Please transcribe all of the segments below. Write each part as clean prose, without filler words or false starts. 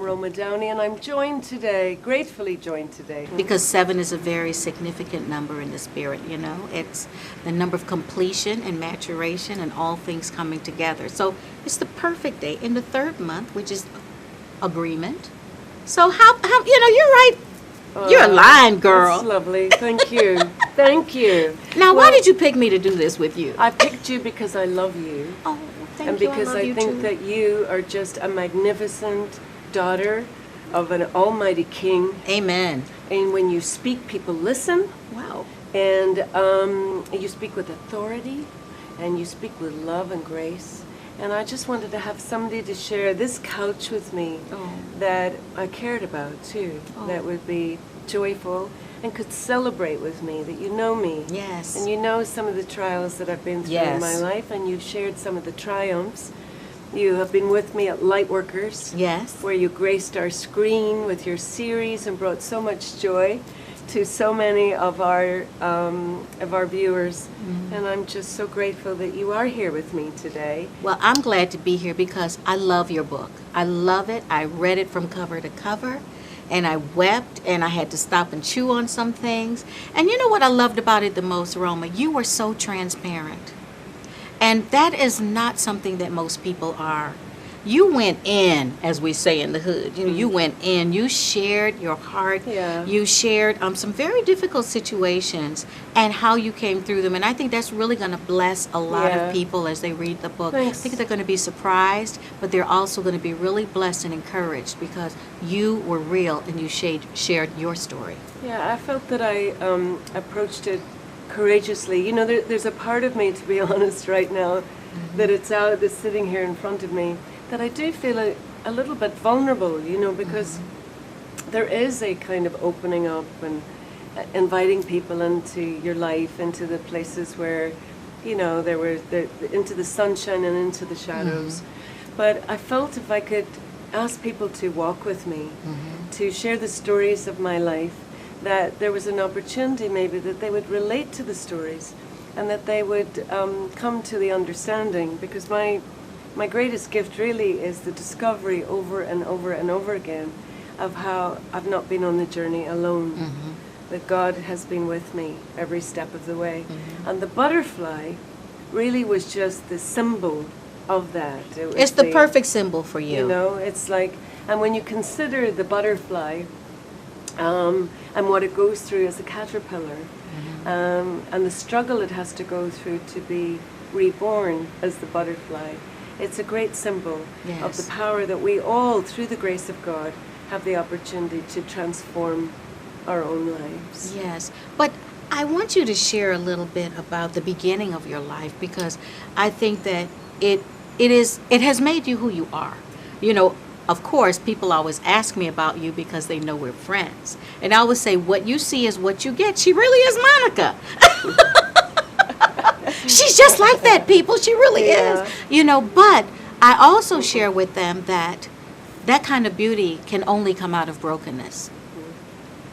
Roma Downey, and I'm joined today, gratefully joined today. Because 7 is a very significant number in the spirit, you know. It's the number of completion and maturation and all things coming together. So it's the perfect day in the 3rd month, which is agreement. So how you know, you're right. You're a line girl. That's lovely. Thank you. Thank you. Now, why did you pick me to do this with you? I picked you because I love you. Oh, thank and you. because I love you think too. that you are just a magnificent daughter of an almighty king. Amen. And when you speak, people listen. Wow. And you speak with authority, and you speak with love and grace. And I just wanted to have somebody to share this couch with me that I cared about too, that would be joyful and could celebrate with me, that you know me. Yes. And you know some of the trials that I've been through in my life, and you've shared some of the triumphs. You have been with me at Lightworkers. Yes. Where you graced our screen with your series and brought so much joy to so many of our viewers. And I'm just so grateful that you are here with me today. Well, I'm glad to be here because I love your book. I love it. I read it from cover to cover, and I wept, and I had to stop and chew on some things. And you know what I loved about it the most, Roma? You were so transparent. And that is not something that most people are. You went in, as we say in the hood. You know, you went in. You shared your heart. Yeah. You shared some very difficult situations and how you came through them. And I think that's really going to bless a lot of people as they read the book. Thanks. I think they're going to be surprised, but they're also going to be really blessed and encouraged because you were real and you shared your story. Yeah, I felt that I approached it courageously. You know, there's a part of me, to be honest, right now, that it's sitting here in front of me, that I do feel a little bit vulnerable, you know, because there is a kind of opening up and inviting people into your life, into the places where, you know, there were into the sunshine and into the shadows. But I felt if I could ask people to walk with me, to share the stories of my life, that there was an opportunity maybe that they would relate to the stories and that they would come to the understanding, because my greatest gift really is the discovery over and over and over again of how I've not been on the journey alone, that God has been with me every step of the way. And the butterfly really was just the symbol of that. It's the perfect symbol for you. You know, it's like, and when you consider the butterfly and what it goes through as a caterpillar, and the struggle it has to go through to be reborn as the butterfly, it's a great symbol of the power that we all, through the grace of God, have the opportunity to transform our own lives. Yes, but I want you to share a little bit about the beginning of your life, because I think that it has made you who you are. You know, of course, people always ask me about you because they know we're friends. And I always say, what you see is what you get. She really is Monica. She's just like that, people. She really is. You know, but I also share with them that kind of beauty can only come out of brokenness.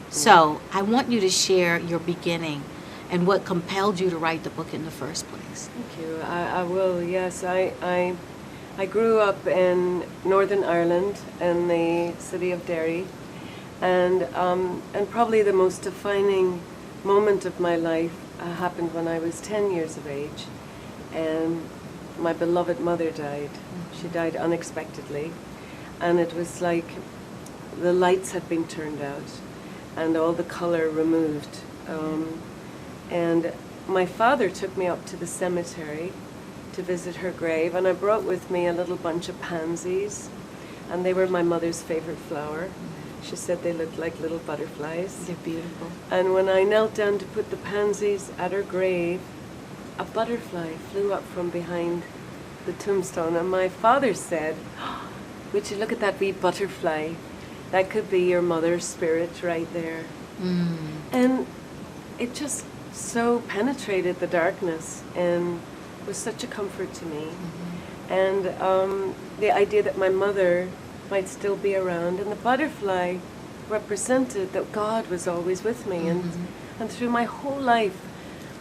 So I want you to share your beginning and what compelled you to write the book in the first place. Thank you. I will, yes. I grew up in Northern Ireland in the city of Derry, and probably the most defining moment of my life happened when I was 10 years of age, and my beloved mother died. She died unexpectedly, and it was like the lights had been turned out and all the color removed. And my father took me up to the cemetery to visit her grave, and I brought with me a little bunch of pansies, and they were my mother's favorite flower. She said they looked like little butterflies. They're beautiful. And when I knelt down to put the pansies at her grave, a butterfly flew up from behind the tombstone, and my father said, "Oh, would you look at that wee butterfly? That could be your mother's spirit right there." And it just so penetrated the darkness and was such a comfort to me. And the idea that my mother might still be around, and the butterfly represented that God was always with me. And through my whole life,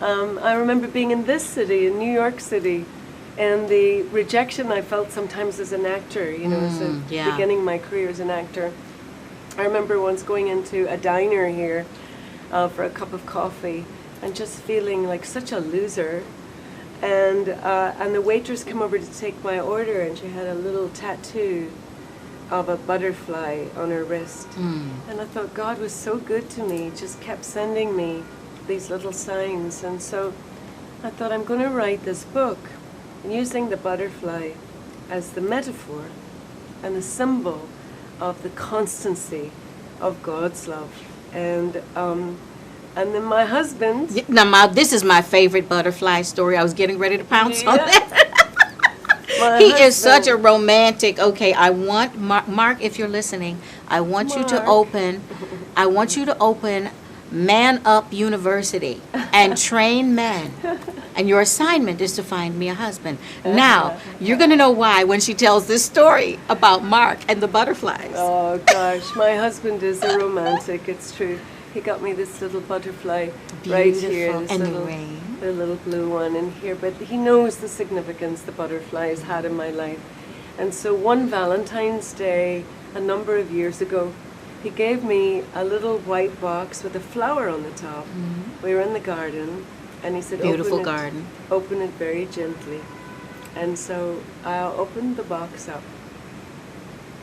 I remember being in this city, in New York City, and the rejection I felt sometimes as an actor, yeah. beginning my career as an actor. I remember once going into a diner here for a cup of coffee and just feeling like such a loser. And the waitress came over to take my order, and she had a little tattoo of a butterfly on her wrist. And I thought God was so good to me, just kept sending me these little signs. And so I thought, I'm going to write this book using the butterfly as the metaphor and the symbol of the constancy of God's love. And then my husband... Now, this is my favorite butterfly story. I was getting ready to pounce on that. He is such a romantic. Okay, I want, Mark, if you're listening, I want you to open Man Up University and train men. And your assignment is to find me a husband. Now, you're going to know why when she tells this story about Mark and the butterflies. Oh, gosh. My husband is a romantic. It's true. He got me this little butterfly right here. This and little, the rain. The little blue one in here. But he knows the significance the butterfly has had in my life. And so one Valentine's Day, a number of years ago, he gave me a little white box with a flower on the top. We were in the garden, and he said, Beautiful garden. Open it very gently. And so I opened the box up,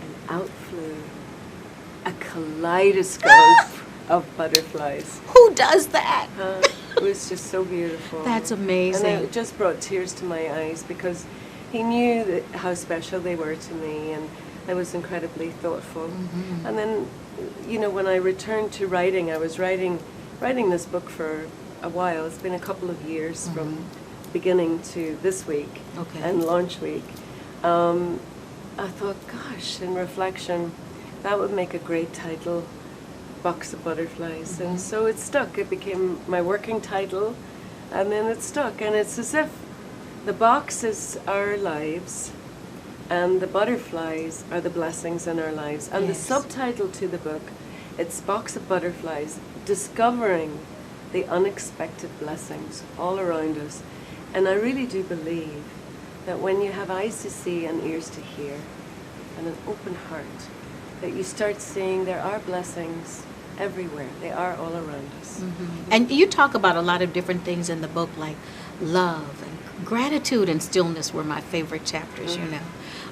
and out flew a kaleidoscope of butterflies. Who does that? It was just so beautiful. That's amazing. And it just brought tears to my eyes because he knew how special they were to me, and I was incredibly thoughtful. And then, when I returned to writing, I was writing this book for a while. It's been a couple of years from beginning to this week and launch week. I thought, gosh, in reflection, that would make a great title, Box of Butterflies. And so it stuck. It became my working title, and then it stuck. And it's as if the box is our lives, and the butterflies are the blessings in our lives. And the subtitle to the book, it's Box of Butterflies, Discovering the Unexpected Blessings All Around Us. And I really do believe that when you have eyes to see and ears to hear and an open heart, that you start seeing there are blessings everywhere. They are all around us. And you talk about a lot of different things in the book, like love and gratitude and stillness were my favorite chapters,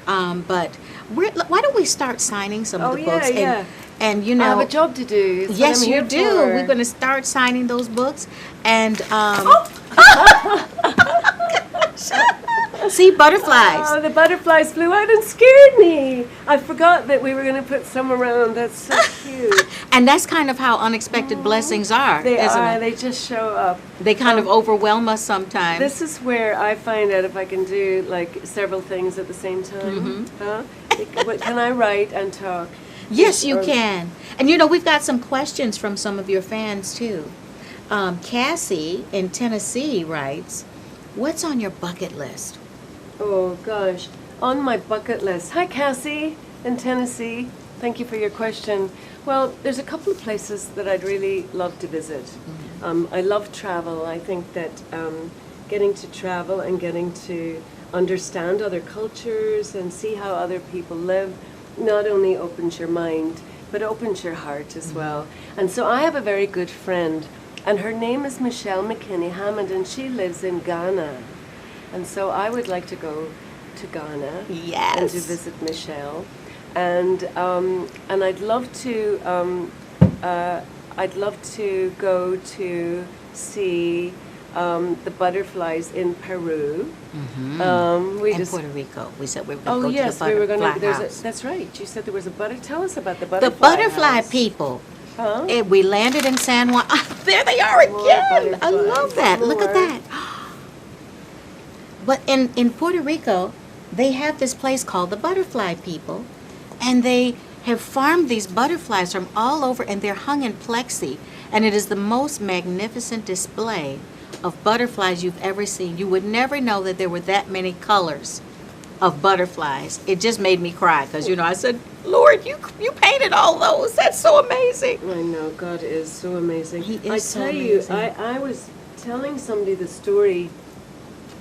but why don't we start signing some of the books? And I have a job to do. It's yes, what I'm you here do. for. We're going to start signing those books. And see, butterflies. Oh, the butterflies flew out and scared me. I forgot that we were going to put some around. That's so cute. And that's kind of how unexpected blessings are, They isn't are. it? They just show up. They kind of overwhelm us sometimes. This is where I find out if I can do like several things at the same time. Can I write and talk? Yes, you can. And we've got some questions from some of your fans too. Cassie in Tennessee writes, "What's on your bucket list?" Oh gosh, on my bucket list. Hi Cassie in Tennessee. Thank you for your question. Well, there's a couple of places that I'd really love to visit. I love travel. I think that getting to travel and getting to understand other cultures and see how other people live not only opens your mind, but opens your heart as well. And so I have a very good friend, and her name is Michelle McKinney Hammond, and she lives in Ghana. And so I would like to go to Ghana and to visit Michelle. And I'd love to go to see the butterflies in Peru. And Puerto Rico. We said we were going to go to the we were butterfly going to. house. That's right. You said there was a butter. Tell us about the The butterfly. butterfly house. people. Huh? We landed in San Juan. There they are again. I love that. Look at More. that. But in Puerto Rico, they have this place called the Butterfly People, and they have farmed these butterflies from all over, and they're hung in plexi, and it is the most magnificent display of butterflies you've ever seen. You would never know that there were that many colors of butterflies. It just made me cry because, I said, Lord, you painted all those. That's so amazing. I know, God is so amazing. He is I so tell amazing. you, I was telling somebody the story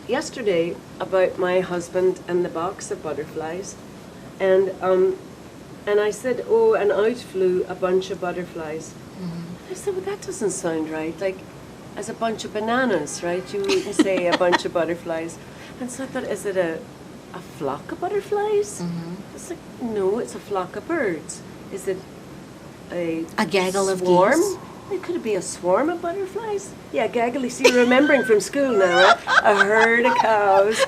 yesterday about my husband and the box of butterflies, and I said, oh, and out flew a bunch of butterflies. I said, well, that doesn't sound right. Like, as a bunch of bananas, right? You wouldn't say a bunch of butterflies. And so I thought, is it a flock of butterflies? It's like, no, it's a flock of birds. Is it a gaggle of swarm? geese? It could be a swarm of butterflies. Yeah, gaggly. See, you're remembering from school now, right? A herd of cows.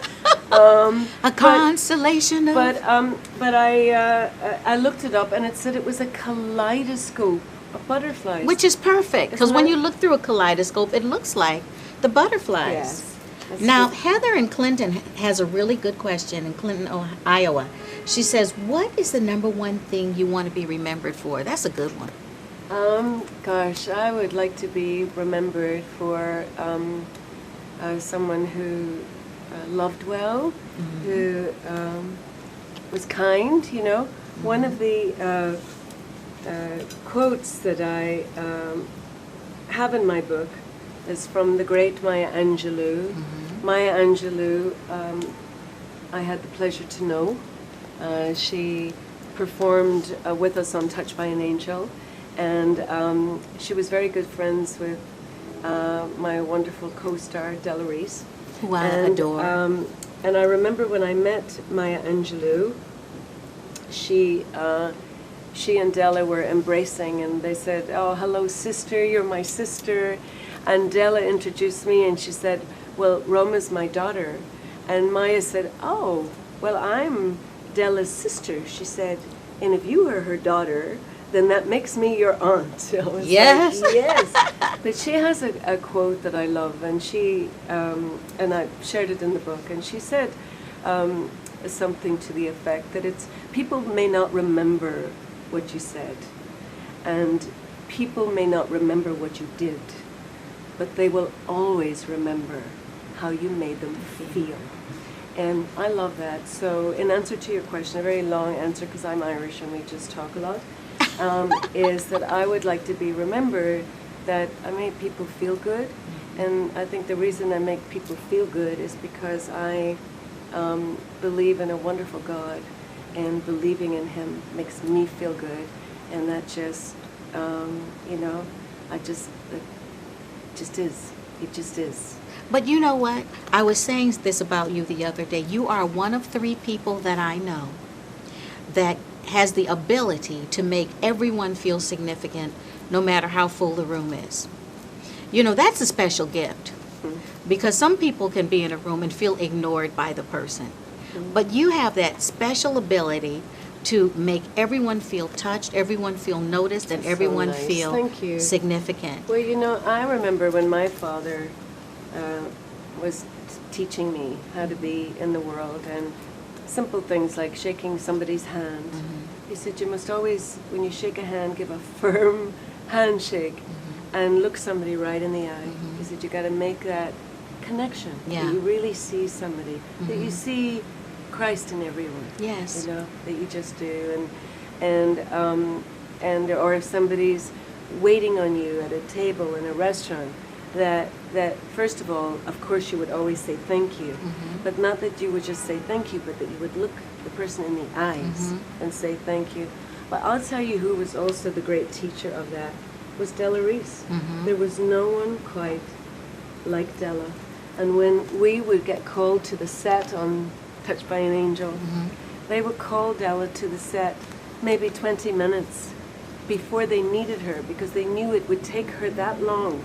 A constellation of... But I looked it up, and it said it was a kaleidoscope of butterflies. Which is perfect, because Isn't when that- you look through a kaleidoscope, it looks like the butterflies. Yes. That's Now, true. Heather in Clinton has a really good question in Clinton, Iowa. She says, what is the number one thing you want to be remembered for? That's a good one. Gosh, I would like to be remembered for someone who loved well, who was kind, you know. One of the quotes that I have in my book is from the great Maya Angelou. Maya Angelou, I had the pleasure to know. She performed with us on Touched by an Angel, and she was very good friends with my wonderful co-star Della Reese. Who I And, adore. And I remember when I met Maya Angelou, she and Della were embracing, and they said, "Oh, hello, sister, you're my sister." And Della introduced me, and she said, "Well, Roma's my daughter." And Maya said, "Oh, well, I'm Della's sister." She said, "And if you are her daughter, then that makes me your aunt." I was Yes. like, yes. But she has a quote that I love, and she and I shared it in the book, and she said something to the effect that it's people may not remember what you said, and people may not remember what you did, but they will always remember how you made them feel. And I love that. So in answer to your question, a very long answer because I'm Irish and we just talk a lot, is that I would like to be remembered that I made people feel good. And I think the reason I make people feel good is because I believe in a wonderful God, and believing in Him makes me feel good. And that just, you know, it just is. It just is. But you know what? I was saying this about you the other day. You are one of 3 people that I know that has the ability to make everyone feel significant no matter how full the room is. You know, that's a special gift because some people can be in a room and feel ignored by the person. But you have that special ability to make everyone feel touched, everyone feel noticed, and That's so everyone nice. feel Thank you. significant. Well, you know, I remember when my father was teaching me how to be in the world, and simple things like shaking somebody's hand. He said, you must always, when you shake a hand, give a firm handshake and look somebody right in the eye. He said, you got to make that connection. Yeah. That you really see somebody, that you see Christ in everyone. Yes. You know, that you just do. And or if somebody's waiting on you at a table in a restaurant, that first of all, of course, you would always say thank you, but not that you would just say thank you, but that you would look the person in the eyes and say thank you. But I'll tell you who was also the great teacher of that was Della Reese. There was no one quite like Della. And when we would get called to the set on Touched by an Angel, they would call Della to the set maybe 20 minutes before they needed her, because they knew it would take her that long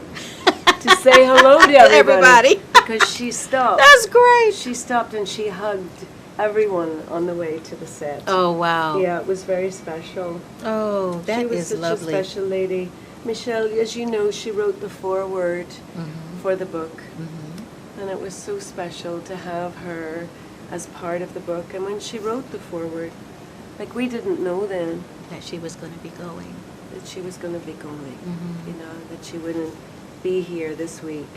to say hello to everybody. Because she stopped. That's great. She stopped and she hugged everyone on the way to the set. Oh, wow. Yeah, it was very special. Oh, that She was is such lovely. a special lady. Michelle, as you know, she wrote the foreword for the book. And it was so special to have her as part of the book. And when she wrote the foreword, like, we didn't know then That she was going to be going. that she was going to be going, you know, that she wouldn't be here this week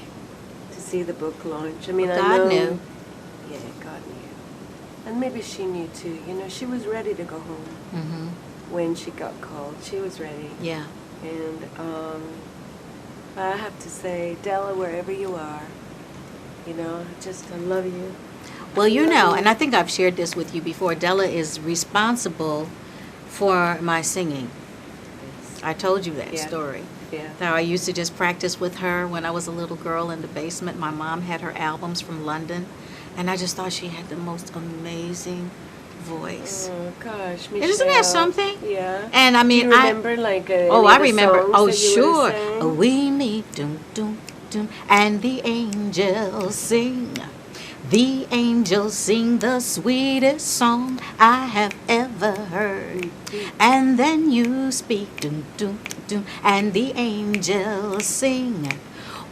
to see the book launch. I mean, I God know. knew. Yeah, God knew. And maybe she knew too. You know, she was ready to go home when she got called. She was ready. Yeah. And I have to say, Della, wherever you are, You know, I love you. Well, you know, and I think I've shared this with you before, Della is responsible for my singing. I told you that story. Yeah. How I used to just practice with her when I was a little girl in the basement. My mom had her albums from London, and I just thought she had the most amazing voice. Oh gosh, Michelle. Isn't that something? Yeah. And I mean, do you remember like any I of the remember. songs Oh, that you sure. would have sang? We meet, doom, doom, doom, and the angels sing. The angels sing the sweetest song I have ever heard. And then you speak, doom, doom, doom, and the angels sing.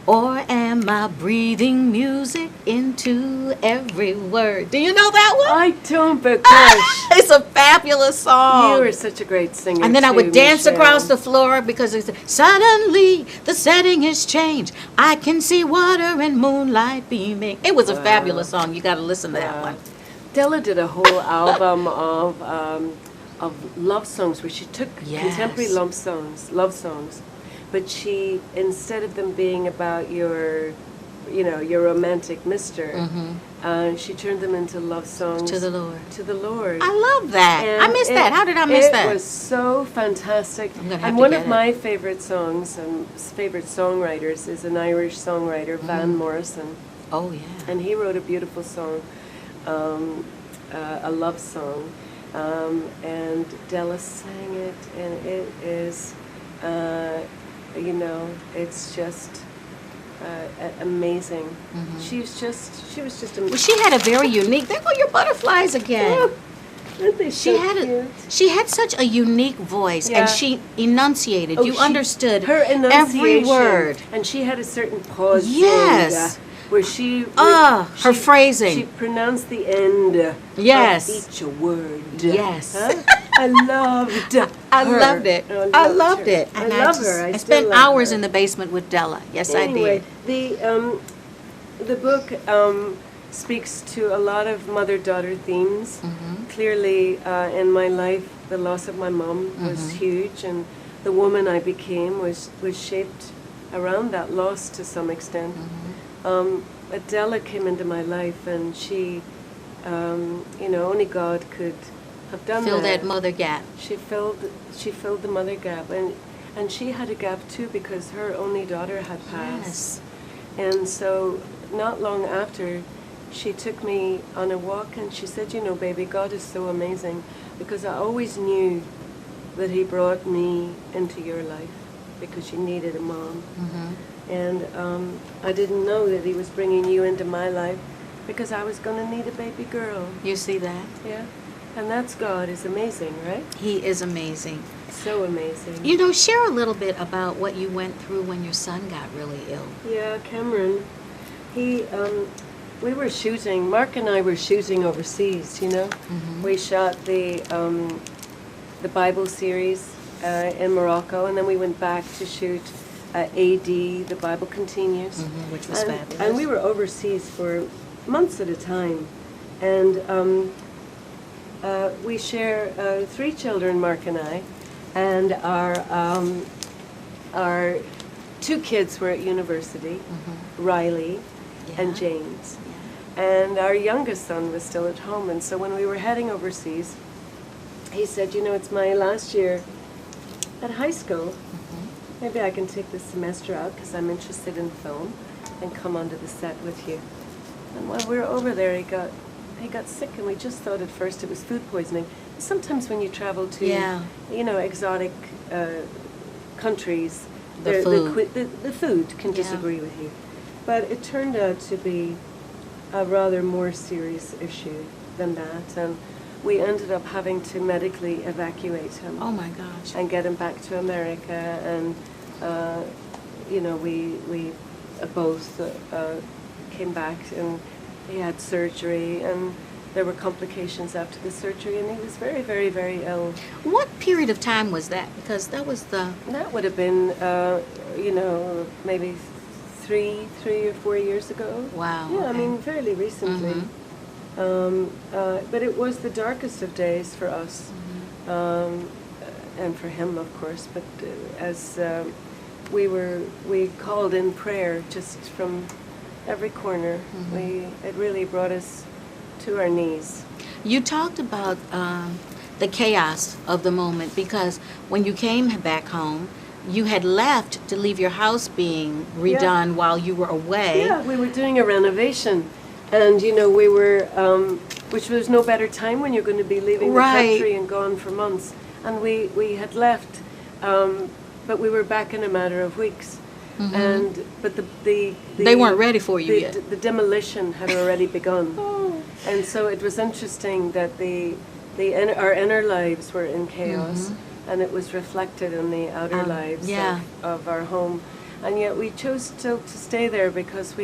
Or am I breathing music into every word? Do you know that one? I don't, but gosh, It's a fabulous song. you are such a great singer. And then I would too, dance Michelle. across the floor because it's suddenly the setting has changed. I can see water and moonlight beaming. It was a fabulous song. You got to listen to that one. Della did a whole album of love songs where she took contemporary love songs, but she, instead of them being about your romantic mister, she turned them into love songs To the Lord. To the Lord. I love that. And I missed that. How did I miss that? It was so fantastic. I'm gonna have And to one get of it. my favorite songs and favorite songwriters is an Irish songwriter, Van Morrison. Oh, yeah. And he wrote a beautiful song, a love song, and Della sang it, and it is, it's just amazing. She was just amazing. Well, she had a very unique. There go your butterflies again. Aren't they She so had cute? she had such a unique voice, Yeah. and she enunciated. You understood her every enunciation, word. and she had a certain pause. Yes. Where she, her phrasing. She pronounced the end. Yes. Of each word. Yes. Huh? I loved her. I loved it. I loved her. it. I And love just- her. I I still spent love hours her. in the basement with Della. Yes, Anyway, I did. the book speaks to a lot of mother-daughter themes. Clearly, in my life, the loss of my mom was huge, and the woman I became was shaped around that loss to some extent. Adela came into my life, and she, only God could have done Fill that mother gap. She filled the mother gap, and she had a gap too because her only daughter had passed. Yes. And so, not long after, she took me on a walk, and she said, baby, God is so amazing, because I always knew that He brought me into your life because you needed a mom. And I didn't know that He was bringing you into my life because I was going to need a baby girl. You see that? Yeah. And that's God is amazing, right? He is amazing. So amazing. You know, share a little bit about what you went through when your son got really ill. Yeah, Cameron, we were shooting, Mark and I were shooting overseas, We shot the Bible series in Morocco, and then we went back to shoot AD, The Bible Continues. Which was fabulous. And we were overseas for months at a time. And we share 3 children, Mark and I, and our 2 kids were at university, Riley and James. And our youngest son was still at home. And so when we were heading overseas, he said, it's my last year at high school. Maybe I can take this semester out because I'm interested in film and come onto the set with you. And while we were over there, he got sick, and we just thought at first it was food poisoning. Sometimes when you travel to, exotic countries, The the food can disagree with you. But it turned out to be a rather more serious issue than that, and we ended up having to medically evacuate him. Oh my gosh. And get him back to America, and we both came back, and he had surgery, and there were complications after the surgery, and he was very, very, very ill. What period of time was that? Because that was That would have been, maybe 3 or 4 years ago. Wow. Yeah, okay. I mean, fairly recently. But it was the darkest of days for us, and for him, of course. But as we called in prayer just from every corner. It really brought us to our knees. You talked about the chaos of the moment, because when you came back home, you had left to leave your house being redone while you were away. Yeah, we were doing a renovation, and we were, which was no better time when you're going to be leaving the country and gone for months. And we had left, but we were back in a matter of weeks. But they weren't ready for you yet. The demolition had already begun. And so it was interesting that our inner lives were in chaos, and it was reflected in the outer lives of our home. And yet we chose still to stay there because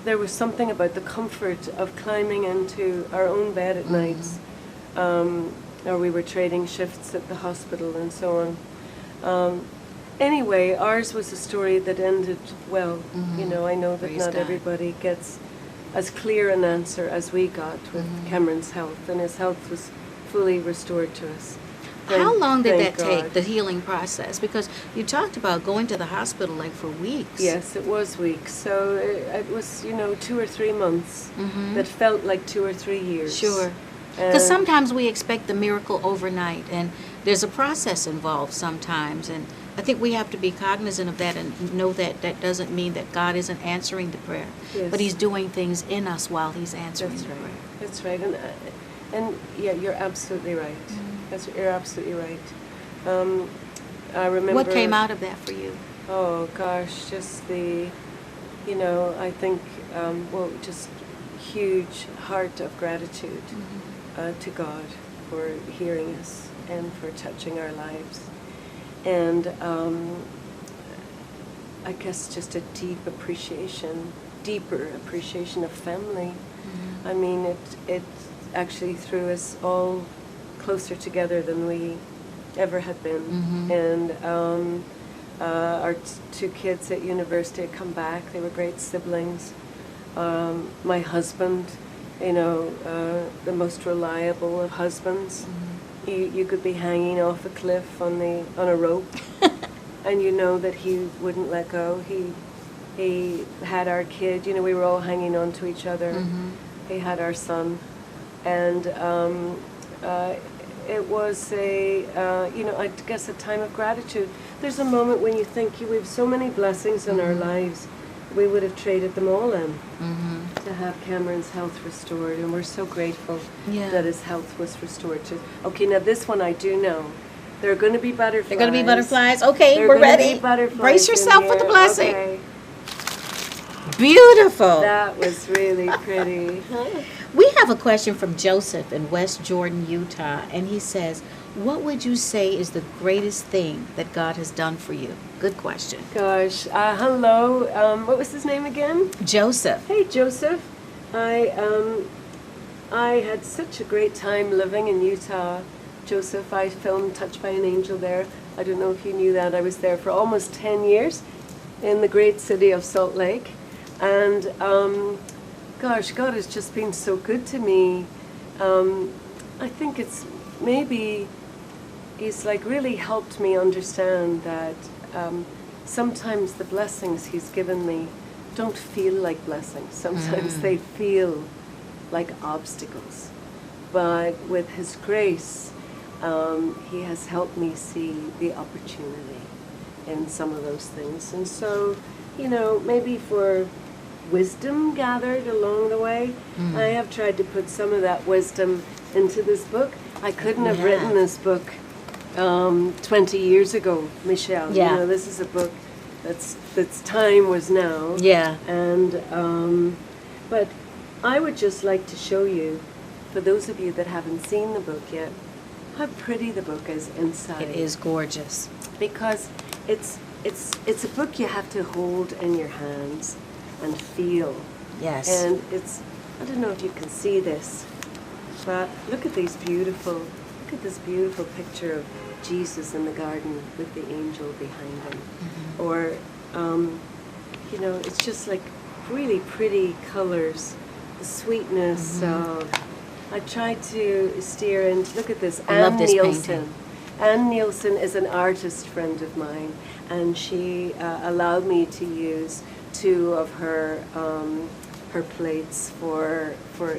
there was something about the comfort of climbing into our own bed at nights, or we were trading shifts at the hospital and so on. Anyway, ours was a story that ended well. I know that Praise not God. everybody gets as clear an answer as we got with Cameron's health, and his health was fully restored to us. How long did that Thank God. take, the healing process? Because you talked about going to the hospital like for weeks. Yes, it was weeks. So it was, 2 or 3 months that felt like 2 or 3 years. Sure. Because sometimes we expect the miracle overnight, and there's a process involved sometimes, and I think we have to be cognizant of that and know that that doesn't mean that God isn't answering the prayer, but He's doing things in us while He's answering the prayer. That's right. And yeah, you're absolutely right. You're absolutely right. I remember. What came out of that for you? Oh gosh, just I think, just huge heart of gratitude to God for hearing us and for touching our lives. And I guess just a deeper appreciation of family. I mean, it actually threw us all closer together than we ever had been. And our 2 kids at university had come back. They were great siblings. My husband, the most reliable of husbands. You could be hanging off a cliff on a rope, and you know that he wouldn't let go. He had our kid. We were all hanging on to each other. He had our son, and it was I guess a time of gratitude. There's a moment when you think we have so many blessings in our lives, we would have traded them all in to have Cameron's health restored, and we're so grateful that his health was restored. Okay, now this one I do know. There are going to be butterflies. There are going to be butterflies. Okay, There are we're gonna ready. be butterflies Brace yourself in for the here. blessing. Okay. Beautiful. That was really pretty. We have a question from Joseph in West Jordan, Utah, and he says, what would you say is the greatest thing that God has done for you? Good question. Gosh, hello. What was his name again? Joseph. Hey, Joseph. I had such a great time living in Utah. Joseph, I filmed Touched by an Angel there. I don't know if you knew that. I was there for almost 10 years in the great city of Salt Lake. And gosh, God has just been so good to me. I think it's maybe He's really helped me understand that sometimes the blessings He's given me don't feel like blessings. Sometimes they feel like obstacles. But with His grace, He has helped me see the opportunity in some of those things. And so, maybe for wisdom gathered along the way, I have tried to put some of that wisdom into this book. I couldn't have written this book 20 years ago, Michelle. Yeah. This is a book that's time was now. Yeah. And but I would just like to show you, for those of you that haven't seen the book yet, how pretty the book is inside. It is gorgeous. Because it's a book you have to hold in your hands and feel. Yes. And I don't know if you can see this, but look at this beautiful picture of Jesus in the garden with the angel behind him. Or, it's just like really pretty colors, the sweetness of, I tried to steer and look at this, I love Ann this Nielsen. painting. Ann Nielsen is an artist friend of mine, and she allowed me to use two of her plates for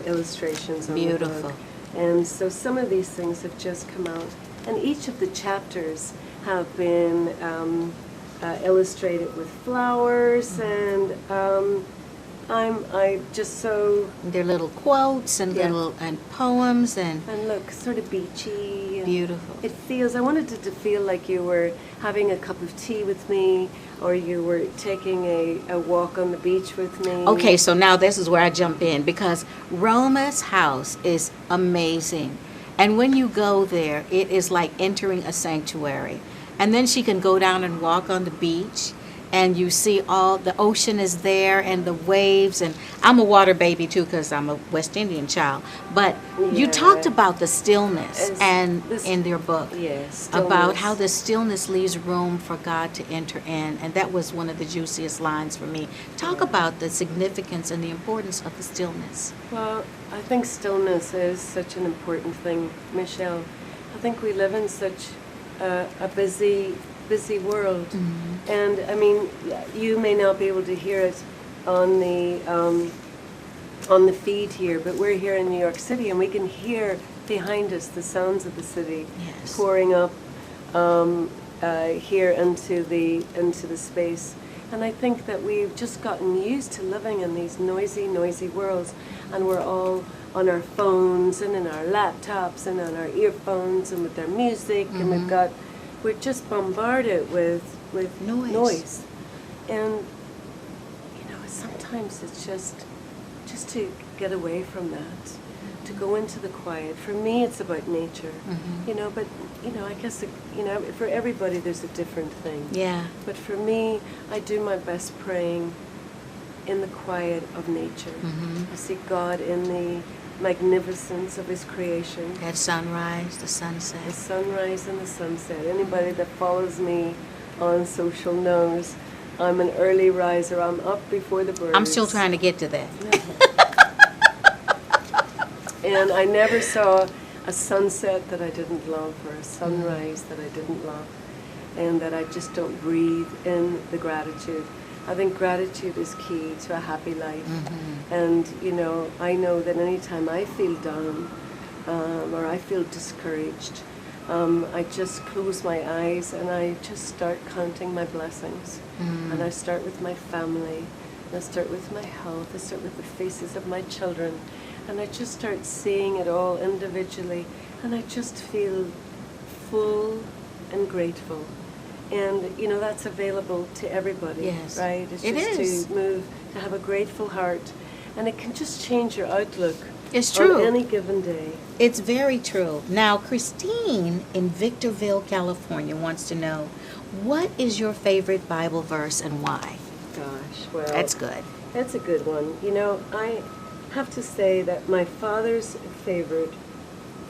illustrations on the Beautiful. book. And so some of these things have just come out, and each of the chapters have been illustrated with flowers, and I just so, They're little quotes and Yeah. little and poems and and look, sort of beachy. And beautiful. it feels, I wanted it to feel like you were having a cup of tea with me, or you were taking a walk on the beach with me. Okay, so now this is where I jump in, because Roma's house is amazing. And when you go there, it is like entering a sanctuary. And then she can go down and walk on the beach, and you see all the ocean is there and the waves. And I'm a water baby too, because I'm a West Indian child. But you Yeah. talked about the stillness It's- and this- in your book. Yes. About stillness. how the stillness leaves room for God to enter in. And that was one of the juiciest lines for me. Talk about the significance and the importance of the stillness. Well, I think stillness is such an important thing, Michelle. I think we live in such a busy world, and I mean, you may not be able to hear it on the feed here, but we're here in New York City, and we can hear behind us the sounds of the city Yes. pouring up here into the space. And I think that we've just gotten used to living in these noisy worlds, and we're all on our phones and in our laptops and on our earphones and with our music, and we're just bombarded with noise. And sometimes it's just to get away from that, to go into the quiet. For me, it's about nature, but I guess for everybody there's a different thing. Yeah. But for me, I do my best praying in the quiet of nature. I see God in the magnificence of His creation, That sunrise, the the sunset. sunrise and the sunset. Anybody that follows me on social knows I'm an early riser. I'm up before the birds. I'm still trying to get to that. And I never saw a sunset that I didn't love, or a sunrise that I didn't love, and that I just don't breathe in the gratitude. I think gratitude is key to a happy life. And, I know that anytime I feel down or I feel discouraged, I just close my eyes and I just start counting my blessings. And I start with my family, and I start with my health, I start with the faces of my children, and I just start seeing it all individually, and I just feel full and grateful. And, that's available to everybody, Yes. right? It's It just is. to have a grateful heart, and it can just change your outlook. It's true. On any given day. It's very true. Now, Christine in Victorville, California wants to know, what is your favorite Bible verse and why? Gosh, well, That's good. That's a good one. I have to say that my father's favorite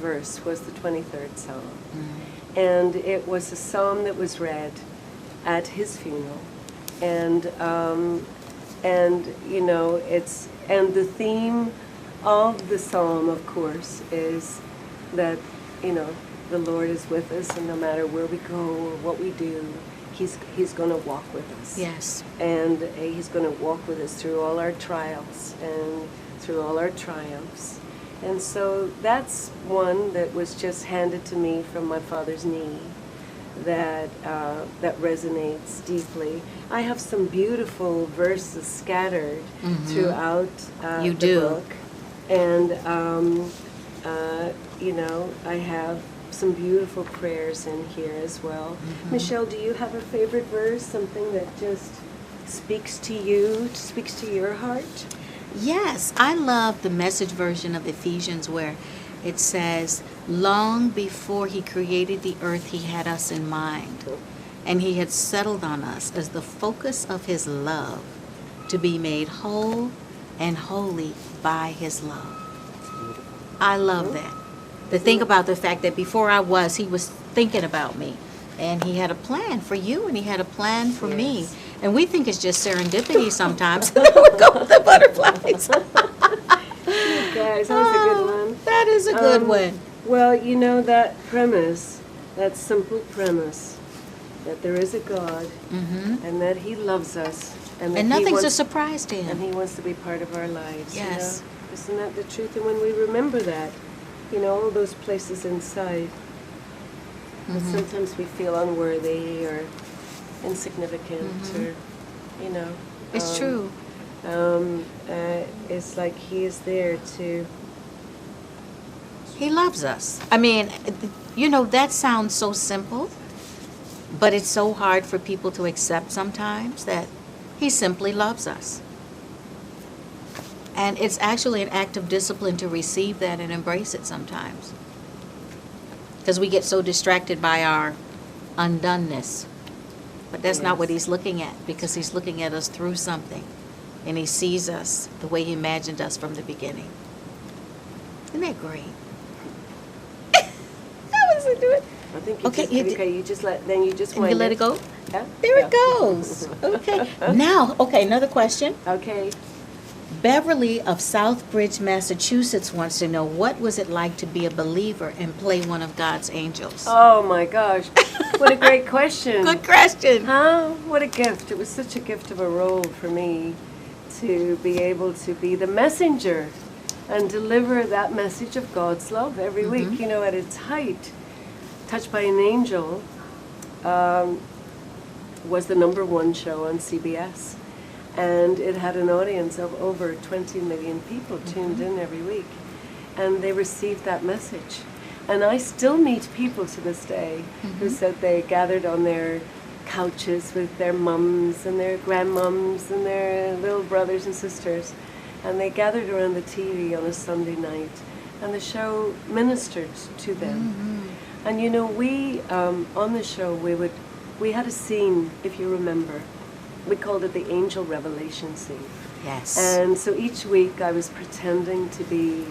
verse was the 23rd Psalm. And it was a psalm that was read at his funeral. And the theme of the psalm, of course, is that, the Lord is with us, and no matter where we go or what we do, He's going to walk with us. Yes. And He's going to walk with us through all our trials and through all our triumphs. And so that's one that was just handed to me from my father's knee that resonates deeply. I have some beautiful verses scattered throughout You the do. book. And, I have some beautiful prayers in here as well. Michelle, do you have a favorite verse, something that just speaks to you, speaks to your heart? Yes, I love the Message version of Ephesians where it says, long before He created the earth, He had us in mind, and He had settled on us as the focus of His love to be made whole and holy by His love. I love that. To think about the fact that before I was, He was thinking about me, and He had a plan for you, and He had a plan for me. Yes. And we think it's just serendipity sometimes. We go with the butterflies. Guys, that was a good one. That is a good one. Well, that premise, that simple premise, that there is a God, and that He loves us, and that And He nothing's a wants, surprise to and him. He wants to be part of our lives. Yes. Isn't that the truth? And when we remember that, all those places inside, that sometimes we feel unworthy or insignificant, or It's true. It's like He is there to. He loves us. I mean, that sounds so simple, but it's so hard for people to accept sometimes that He simply loves us. And it's actually an act of discipline to receive that and embrace it sometimes. Because we get so distracted by our undoneness. But that's not what Yes. He's looking at, because He's looking at us through something. And He sees us the way He imagined us from the beginning. Isn't that great? How was it doing? I think you Okay, just, you did- okay, you just let And wind you let it go? Yeah. There Yeah. it goes. Okay. Now, another question. Okay. Beverly of Southbridge, Massachusetts wants to know, what was it like to be a believer and play one of God's angels? Oh my gosh, what a great question. Good question. Huh? What a gift. It was such a gift of a role for me to be able to be the messenger and deliver that message of God's love every week, at its height. Touched by an Angel was the #1 show on CBS. And it had an audience of over 20 million people tuned in every week. And they received that message. And I still meet people to this day who said they gathered on their couches with their mums and their grandmums and their little brothers and sisters. And they gathered around the TV on a Sunday night. And the show ministered to them. And we, on the show, we had a scene, if you remember. We called it the Angel Revelation scene. Yes. And so each week I was pretending to be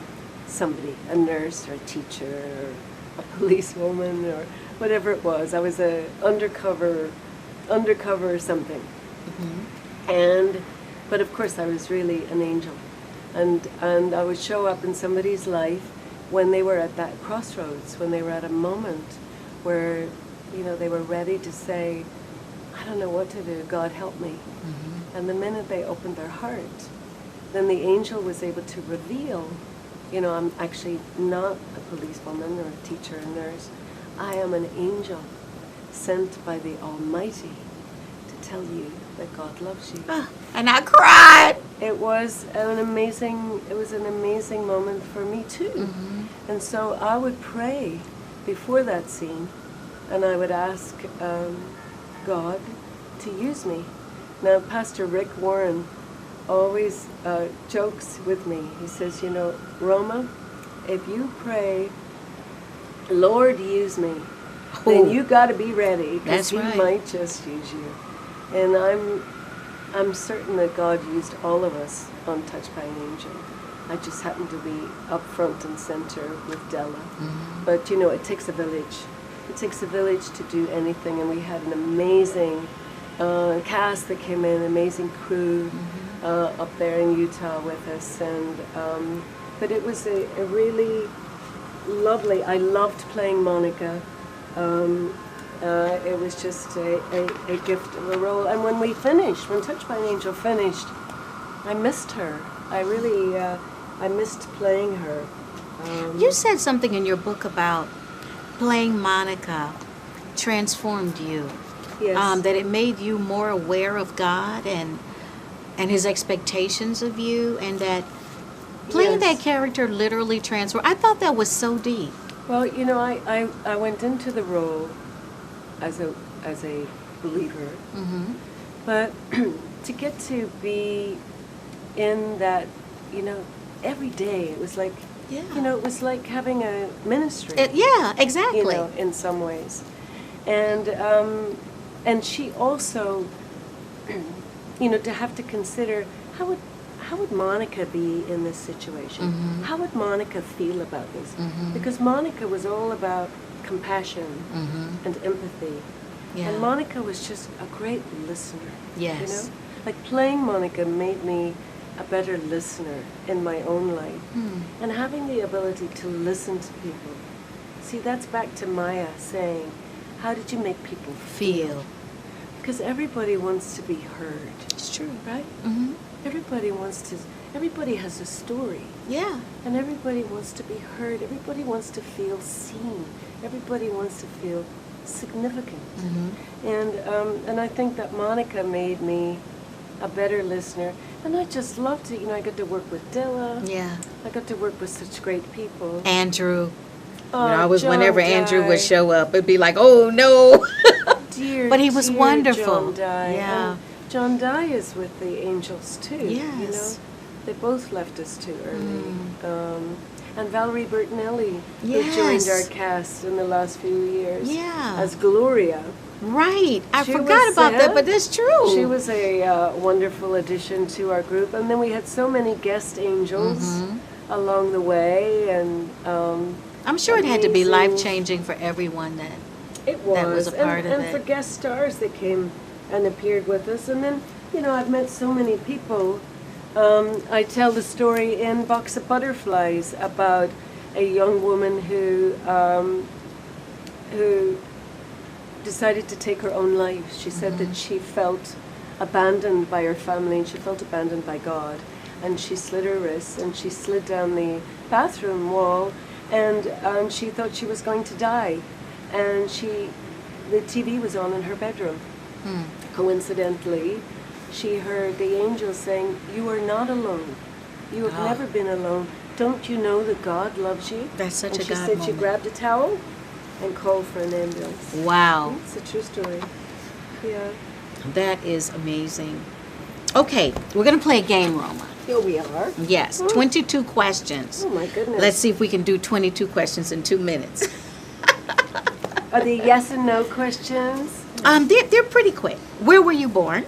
somebody, a nurse or a teacher or a policewoman or whatever it was. I was a undercover something. But of course I was really an angel. And I would show up in somebody's life when they were at that crossroads, when they were at a moment where, they were ready to say, I don't know what to do, God help me. And the minute they opened their heart, then the angel was able to reveal, I'm actually not a policewoman or a teacher or nurse. I am an angel sent by the Almighty to tell you that God loves you. And I cried. It was an amazing moment for me too. And so I would pray before that scene, and I would ask God to use me. Now, Pastor Rick Warren always jokes with me. He says, Roma, if you pray, Lord, use me, then you got to be ready, because He might just use you. And I'm certain that God used all of us on Touched by an Angel. I just happened to be up front and center with Della. But it takes a village. It takes a village to do anything, and we had an amazing cast that came in, amazing crew up there in Utah with us, and but it was a really lovely. I loved playing Monica. It was just a gift of a role. And when Touched by an Angel finished, I missed her. I really I missed playing her. You said something in your book about playing Monica transformed you. Yes. That it made you more aware of God and His expectations of you, and that playing that character literally transformed. I thought that was so deep. Well, I went into the role as a believer, but to get to be in that, every day, it was like, it was like having a ministry. Exactly. In some ways, and she also, to have to consider how would Monica be in this situation? How would Monica feel about this? Because Monica was all about compassion and empathy. And Monica was just a great listener. Yes. Like playing Monica made me a better listener in my own life. And having the ability to listen to people. See, that's back to Maya saying, How did you make people Feel. Because everybody wants to be heard, It's true. right? Mm-hmm. Everybody has a story. Yeah. And everybody wants to be heard. Everybody wants to feel seen. Everybody wants to feel significant. Mm-hmm. And I think that Monica made me a better listener. And I just loved it. You know, I got to work with Dilla. Yeah. I got to work with such great people. Andrew. Oh, I was John whenever Andrew would Dye. show up, it'd be like, oh no. Dear, But he was dear wonderful. John Dye. Yeah. And John Dye is with the Angels too. You know, Yes. they both left us too early. Mm. And Valerie Bertinelli, who Yes. joined our cast in the last few years Yeah. as Gloria. Right. I She forgot was, about that, but that's true. She was a wonderful addition to our group, and then we had so many guest angels Mhm. along the way, and I'm sure it had to be amazing. life-changing for everyone that. It was. That was a part of and it. for guest stars that came and appeared with us. And then, you know, I've met so many people. I tell the story in Box of Butterflies about a young woman who decided to take her own life. She said that she felt abandoned by her family and she felt abandoned by God. And she slit her wrists and she slid down the bathroom wall and she thought she was going to die. And the TV was on in her bedroom. Coincidentally, she heard the angel saying, "You are not alone. You have Oh. never been alone. Don't you know that God loves you?" That's such and a she God said she moment. grabbed a towel and called for an ambulance. Wow. It's a true story. Yeah. That is amazing. Okay, we're going to play a game, Roma. Here we are. Yes, 22 questions. Oh my goodness. Let's see if we can do 22 questions in 2 minutes. Are they yes and no questions? They're pretty quick. Where were you born?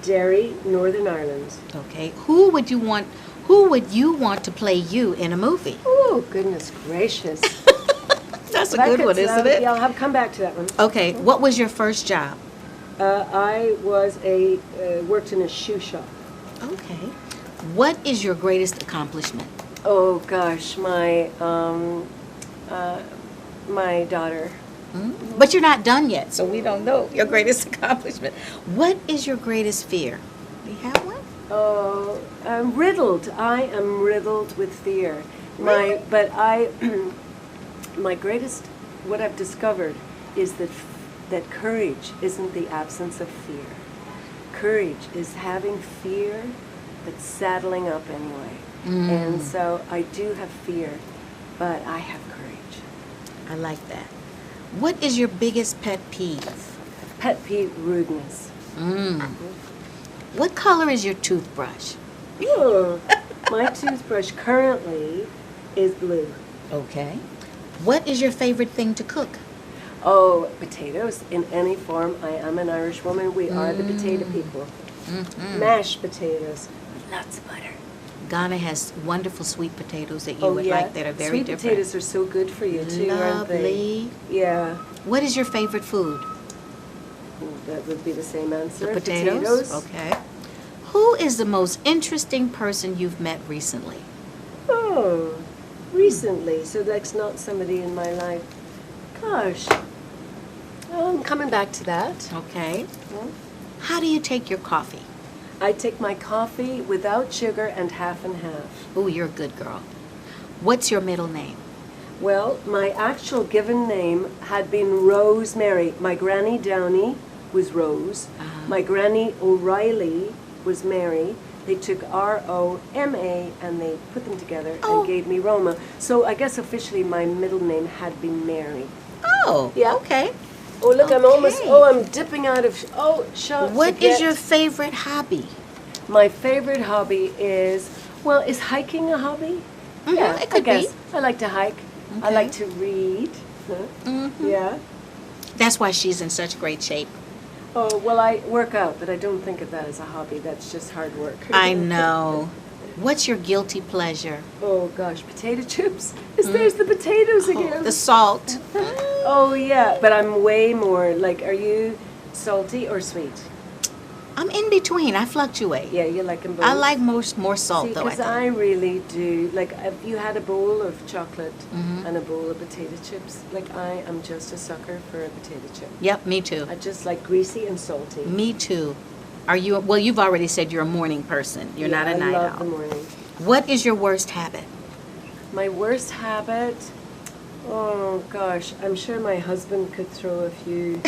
Derry, Northern Ireland. Okay. Who would you want to play you in a movie? Oh, goodness gracious. That's a good one, isn't it? Yeah, I'll come back to that one. Okay. What was your first job? I was worked in a shoe shop. Okay. What is your greatest accomplishment? Oh gosh, my daughter. But you're not done yet, so we don't know your greatest accomplishment. What is your greatest fear? Do you have one? Oh, I'm riddled. I am riddled with fear. Really? My greatest, what I've discovered is that courage isn't the absence of fear. Courage is having fear, but saddling up anyway. And so I do have fear, but I have courage. I like that. What is your biggest pet peeve? Pet peeve, rudeness. What color is your toothbrush? Ooh, my toothbrush currently is blue. Okay. What is your favorite thing to cook? Oh, potatoes in any form. I am an Irish woman. We are the potato people. Mashed potatoes with lots of butter. Ghana has wonderful sweet potatoes that you would like that are very Sweet different. potatoes are so good for you too, aren't they? Lovely. Yeah. What is your favorite food? Ooh, that would be the same answer. The potatoes. Okay. Who is the most interesting person you've met recently? Oh, recently. So that's not somebody in my life. Gosh. I'm coming back to that. Okay. Yeah. How do you take your coffee? I take my coffee without sugar and half and half. Oh, you're a good girl. What's your middle name? Well, my actual given name had been Rosemary. My granny Downey was Rose. My granny O'Reilly was Mary. They took R-O-M-A and they put them together and gave me Roma. So I guess officially my middle name had been Mary. Oh, Yeah. okay. Oh, look, Okay. I'm dipping out of, shot. What is your favorite hobby? My favorite hobby is hiking a hobby? Yeah, it could I guess. be. I like to hike. I Okay. like to read. Yeah. That's why she's in such great shape. Oh, well, I work out, but I don't think of that as a hobby. That's just hard work. I know. What's your guilty pleasure? Oh, gosh, potato chips. There's the potatoes again. The salt. Oh, yeah, but I'm way more, are you salty or sweet? I'm in between. I fluctuate. Yeah, you like them both. I like more salt, See, though, I because think. I really do. Like, if you had a bowl of chocolate Mhm. and a bowl of potato chips, like, I am just a sucker for a potato chip. Yep, me too. I just like greasy and salty. Me too. Are you, well, you've already said you're a morning person. You're not a night I love owl. the morning. What is your worst habit? My worst habit, oh gosh, I'm sure my husband could throw a few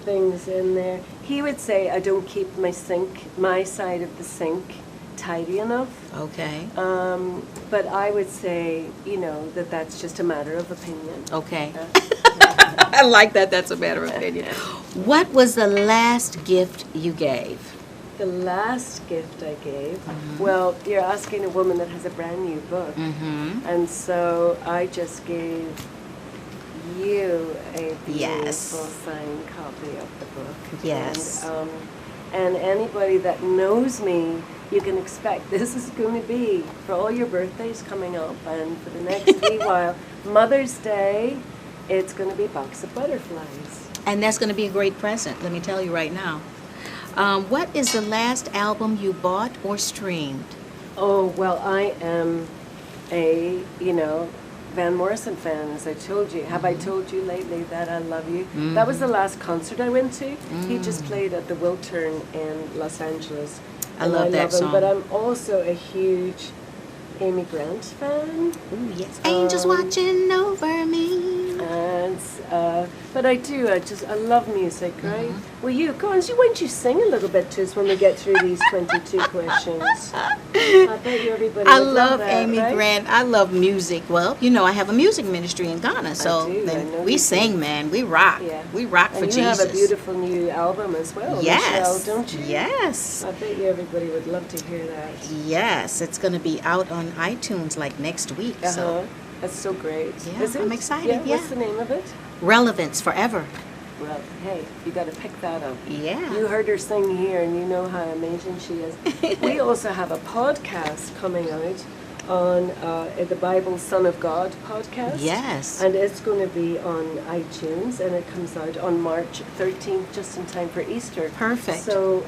things in there. He would say I don't keep my side of the sink tidy enough. Okay. But I would say, that's just a matter of opinion. Okay. I like that. That's a matter of opinion. What was the last gift you gave? The last gift I gave, well, you're asking a woman that has a brand new book. Mm-hmm. And so I just gave you a beautiful Yes. signed copy of the book. Yes. And anybody that knows me, you can expect this is going to be for all your birthdays coming up and for the next wee while. Mother's Day, it's going to be a box of butterflies. And that's going to be a great present, let me tell you right now. What is the last album you bought or streamed? Oh, well, I am a, Van Morrison fan, as I told you. Have I told you lately that I love you? Mm-hmm. That was the last concert I went to. He just played at the Wiltern in Los Angeles. I And love that him, song. but I'm also a huge Amy Grant fan. Ooh, yes. Angels watching over me. And, but I love music, right? Well, why don't you sing a little bit to us when we get through these 22 questions? I bet you everybody I would love that, Amy right? Grant. I love music. Well, I have a music ministry in Ghana, so do, I then know we you sing, do. man. We rock. Yeah. We rock for And you Jesus. have a beautiful new album as well, Yes. Michelle, don't you? Yes. I bet you everybody would love to hear that. Yes. It's going to be out on iTunes like next week. So That's so great. Yeah, Is it? I'm excited, Yeah. yeah. What's the name of it? Relevance forever. Well, hey, you got to pick that up. Yeah. You heard her sing here, and you know how amazing she is. We also have a podcast coming out on the Bible Son of God podcast. Yes. And it's going to be on iTunes, and it comes out on March 13th, just in time for Easter. Perfect. So,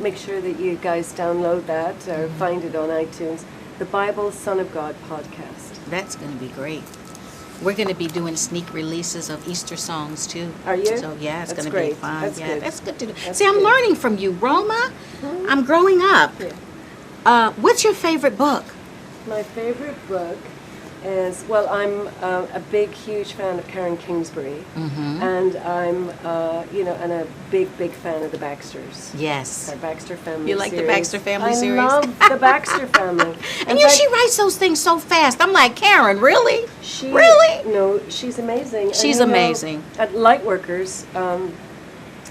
make sure that you guys download that or find it on iTunes. The Bible Son of God podcast. That's going to be great. We're going to be doing sneak releases of Easter songs too. Are you? So yeah, it's That's going to be great. fun. That's yeah, good. that's good to do. That's See, I'm good. learning from you, Roma. I'm growing up. Yeah. What's your favorite book? My favorite book is, well, I'm a big, huge fan of Karen Kingsbury, and I'm, and a big, big fan of the Baxters. Yes. Our Baxter family You like the series. Baxter family series? I love the Baxter family. And she writes those things so fast. I'm like, Karen, really? She, Really? No, she's amazing. And She's amazing. At Lightworkers,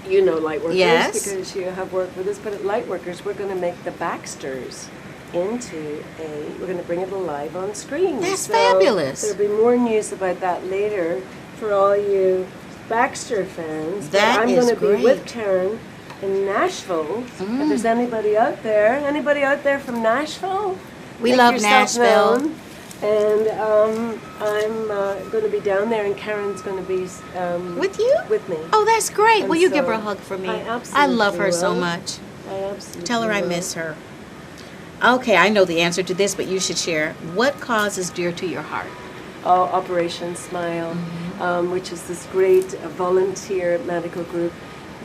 you know Lightworkers Yes. because you have worked with us, but at Lightworkers we're going to make the Baxters we're going to bring it alive on screen. That's So fabulous. There'll be more news about that later for all you Baxter fans. But That I'm is going to be with great. Karen in Nashville. If there's anybody out there from Nashville? We Make love yourself Nashville. known. And I'm going to be down there, and Karen's going to be With you? with me. Oh, that's great. And Will you give so her a hug for me? I absolutely love her so will. much. I absolutely Tell her I will. miss her. Okay, I know the answer to this, but you should share. What cause is dear to your heart? Operation Smile, which is this great volunteer medical group.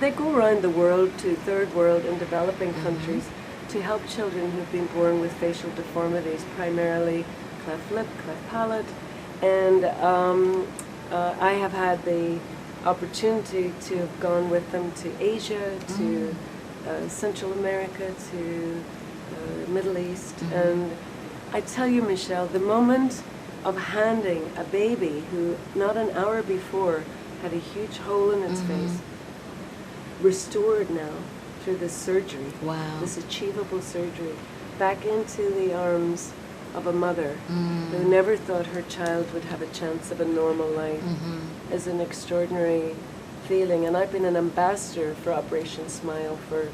They go around the world to third world and developing countries to help children who've been born with facial deformities, primarily cleft lip, cleft palate. And I have had the opportunity to have gone with them to Asia, to Central America, to Middle East. And I tell you, Michelle, the moment of handing a baby who not an hour before had a huge hole in its face, restored now through this surgery, Wow. this achievable surgery, back into the arms of a mother who never thought her child would have a chance of a normal life is an extraordinary feeling. And I've been an ambassador for Operation Smile for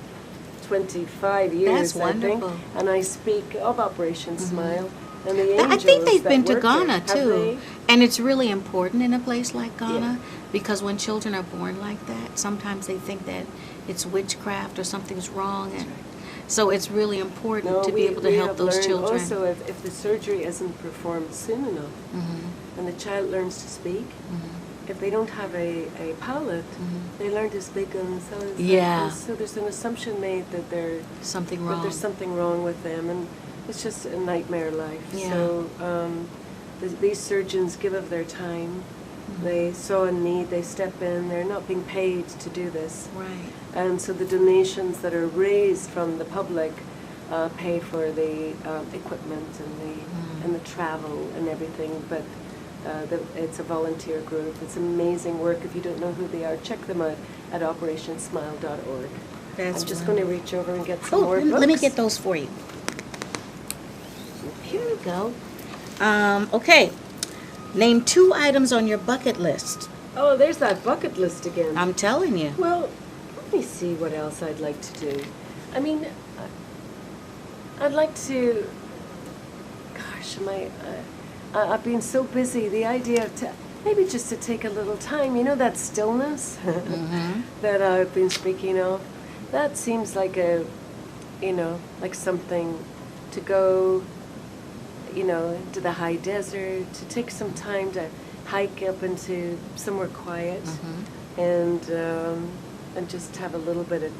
25 years, That's wonderful. I think. And I speak of Operation Smile and the I angels think they've that been to work there. Ghana Have too. they? And it's really important in a place like Ghana Because when children are born like that, sometimes they think that it's witchcraft or something's wrong, and so it's really important No, to be able to we help have those learned children. also, if the surgery isn't performed soon enough, and the child learns to speak, if they don't have a palate, they learn to speak on themselves. Yeah. And so there's an assumption made that Something that wrong. there's something wrong with them, and it's just a nightmare life. Yeah. So these surgeons give of their time. They saw a need, they step in, they're not being paid to do this. Right. And so the donations that are raised from the public pay for the equipment and the travel and everything, but it's a volunteer group. It's amazing work. If you don't know who they are, check them out at operationsmile.org. That's I'm just going to reach over and get some Oh, more books. let me get those for you. Here we go. Okay. Name 2 items on your bucket list. Oh, there's that bucket list again. I'm telling you. Well, let me see what else I'd like to do. I mean, I'd like to. Gosh, I've been so busy. The idea of maybe just to take a little time. You know that stillness that I've been speaking of. That seems like like something to go. Into the high desert, to take some time to hike up into somewhere quiet, and just have a little bit of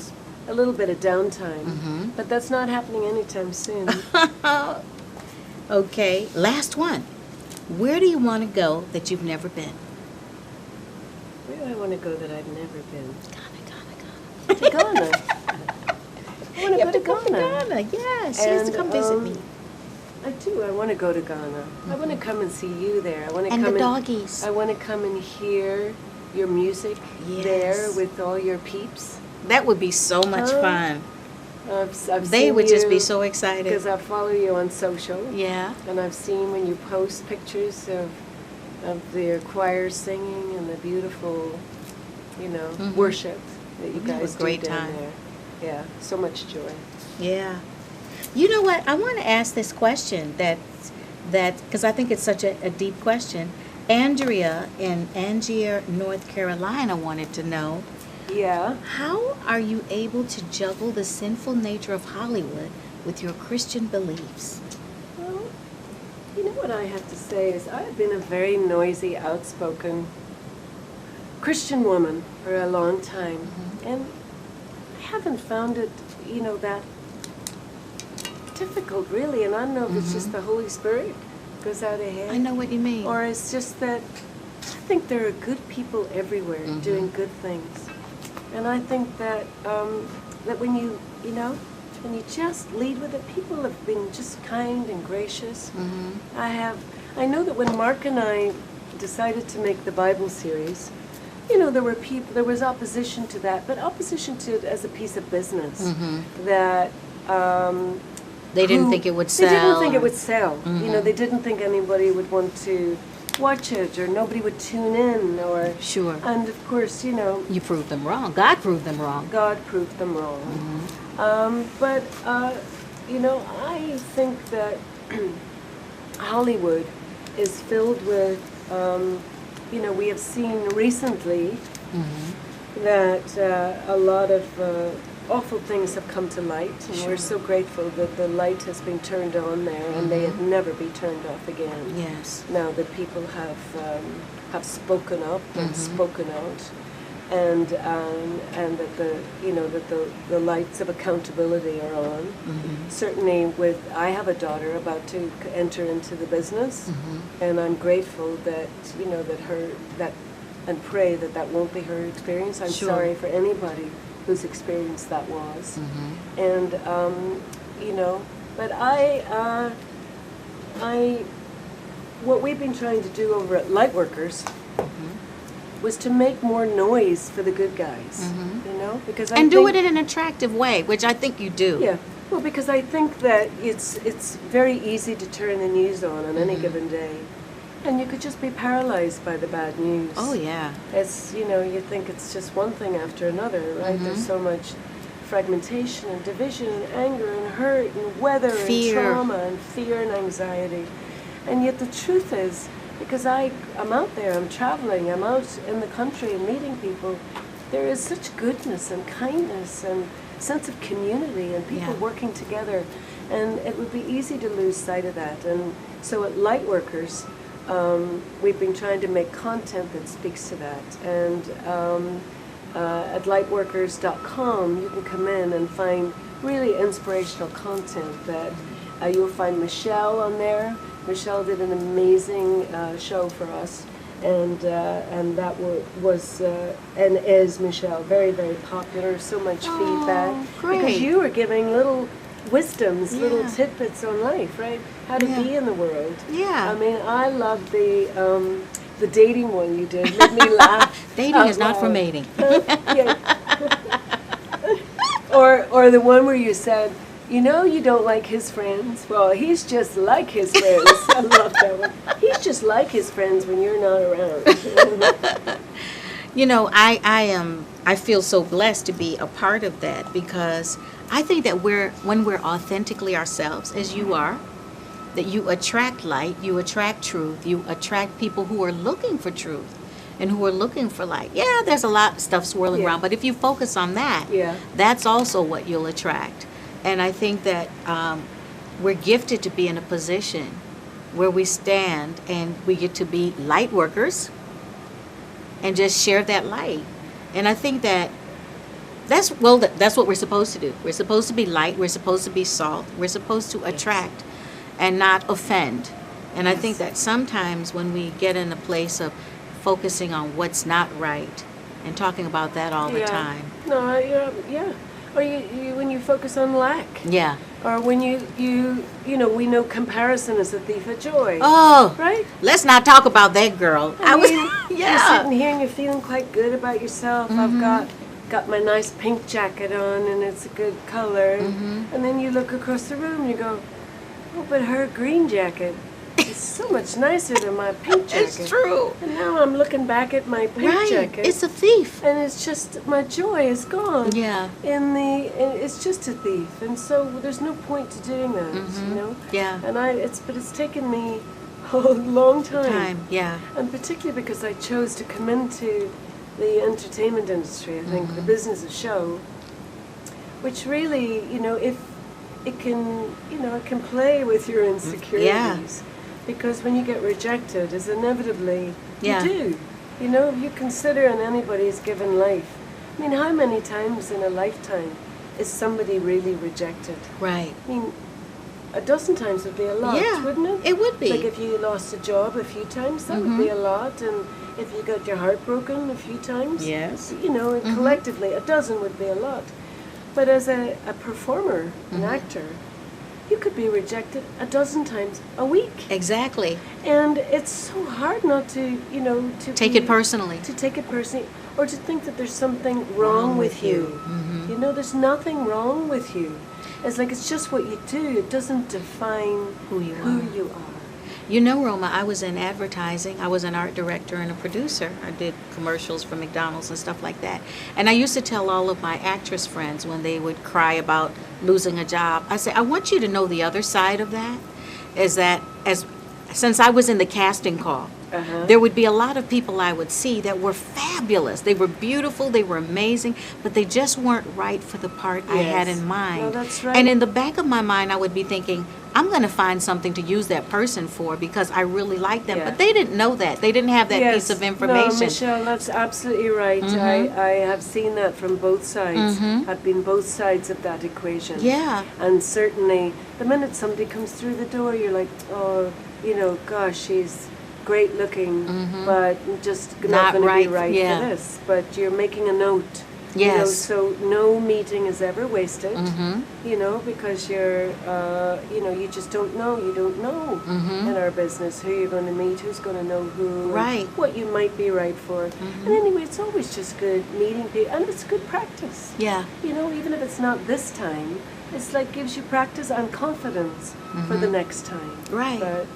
downtime. But that's not happening anytime soon. Okay, last one. Where do you want to go that you've never been? Where do I want to go that I've never been? Ghana. To Ghana. I want to go to Go to Ghana. Ghana, yes. She has to And, come visit me. I do. I want to go to Ghana. I want to come and see you there. I want to And come the doggies. I want to come and hear your music Yes. there with all your peeps. That would be so much Huh? fun. I've They seen would just be you so excited. because I follow you on social, Yeah. and I've seen when you post pictures of the choir singing and the beautiful, worship that you We have a guys great do down time. there. Yeah, so much joy. Yeah. You know what? I want to ask this question that because I think it's such a deep question. Andrea in Angier, North Carolina wanted to know, Yeah. how are you able to juggle the sinful nature of Hollywood with your Christian beliefs? Well, you know what I have to say is I've been a very noisy, outspoken Christian woman for a long time, and I haven't found it, that difficult really. And I don't know if it's just the Holy Spirit goes out ahead. I know what you mean. Or it's just that I think there are good people everywhere doing good things, and I think that that when you just lead with it, people have been just kind and gracious. I know that when Mark and I decided to make the Bible series, there was opposition to that, but opposition to it as a piece of business that. They didn't think it would sell. They didn't think it would sell. They didn't think anybody would want to watch it, or nobody would tune in, or Sure. And of course, You proved them wrong. God proved them wrong. God proved them wrong. But I think that Hollywood is filled with, we have seen recently that a lot of awful things have come to light, and we're so grateful that the light has been turned on there, and may it never be turned off again. Yes. Now that people have spoken up and spoken out, and that the lights of accountability are on. Certainly, I have a daughter about to enter into the business, and I'm grateful that and pray that won't be her experience. I'm Sure. sorry for anybody whose experience that was, and but what we've been trying to do over at Lightworkers was to make more noise for the good guys, because I Do think, it in an attractive way, which I think you do. yeah. Well, because I think that it's very easy to turn the news on any given day, and you could just be paralyzed by the bad news. Oh, yeah. It's, you think it's just one thing after another, right? There's so much fragmentation and division and anger and hurt and weather Fear. and trauma and fear and anxiety. And yet the truth is because I'm out there, I'm traveling, I'm out in the country and meeting people. There is such goodness and kindness and sense of community and people working together, and it would be easy to lose sight of that. And so at Lightworkers, we've been trying to make content that speaks to that. And at lightworkers.com, you can come in and find really inspirational content that you'll find Michelle on there. Michelle did an amazing show for us, and that was and is Michelle, very, very popular, so much feedback. Great. Because you were giving little wisdoms, little tidbits on life, right? How to be in the world. Yeah. I mean, I love the dating one you did. Made me laugh. Dating out is not for loud. mating. Or the one where you said, you know, you don't like his friends. Well, he's just like his friends. I love that one. He's just like his friends when you're not around. You know, I feel so blessed to be a part of that, because I think that when we're authentically ourselves, as you are, that you attract light, you attract truth, you attract people who are looking for truth and who are looking for light. Yeah, there's a lot of stuff swirling around, but if you focus on that, that's also what you'll attract. And I think that we're gifted to be in a position where we stand and we get to be light workers and just share that light. And I think that that's what we're supposed to do. We're supposed to be light. We're supposed to be salt. We're supposed to attract and not offend. And I think that sometimes when we get in a place of focusing on what's not right and talking about that all the time. No, yeah. Or you when you focus on lack. Yeah. Or when you know, we know comparison is a thief of joy. Oh, right? Let's not talk about that, girl. You're sitting here and you're feeling quite good about yourself. I've got my nice pink jacket on and it's a good color. And then you look across the room and you go, oh, but her green jacket is so much nicer than my pink jacket. It's true. And now I'm looking back at my pink jacket. It's a thief. And it's just, my joy is gone. Yeah. It's just a thief. And so there's no point to doing that, you know? Yeah. And but it's taken me a long time. Yeah. And particularly because I chose to come into the entertainment industry, I think, the business of show, which really, you know, if it can, you know, it can play with your insecurities. Yeah. Because when you get rejected, as inevitably you do. You know, if you consider in anybody's given life, I mean, how many times in a lifetime is somebody really rejected? Right. I mean, a dozen times would be a lot, wouldn't it? It would be. Like if you lost a job a few times, that would be a lot. And if you got your heart broken a few times, you know, and collectively, a dozen would be a lot. But as a performer, an actor, you could be rejected a dozen times a week. Exactly. And it's so hard not to, you know, to take it personally. To take it personally, or to think that there's something wrong with you. You know, there's nothing wrong with you. It's like it's just what you do. It doesn't define who you are. You know, Roma, I was in advertising. I was an art director and a producer. I did commercials for McDonald's and stuff like that. And I used to tell all of my actress friends when they would cry about losing a job, I say, I want you to know the other side of that is that since I was in the casting call, there would be a lot of people I would see that were fabulous. They were beautiful, they were amazing, but they just weren't right for the part I had in mind. No, that's right. And in the back of my mind, I would be thinking, I'm going to find something to use that person for because I really like them. But they didn't know that. They didn't have that piece of information. No, Michelle, that's absolutely right. I have seen that from both sides. I've been both sides of that equation. Yeah. And certainly, the minute somebody comes through the door, you're like, oh, you know, gosh, she's great looking, but just not going to be right for this. But you're making a note. Yes. You know, so no meeting is ever wasted, you know, because you're, you know, you just don't know. You don't know in our business who you're going to meet, who's going to know who, what you might be right for. And anyway, it's always just good meeting people, and it's good practice. Yeah. You know, even if it's not this time, it's like gives you practice and confidence for the next time. Right. But,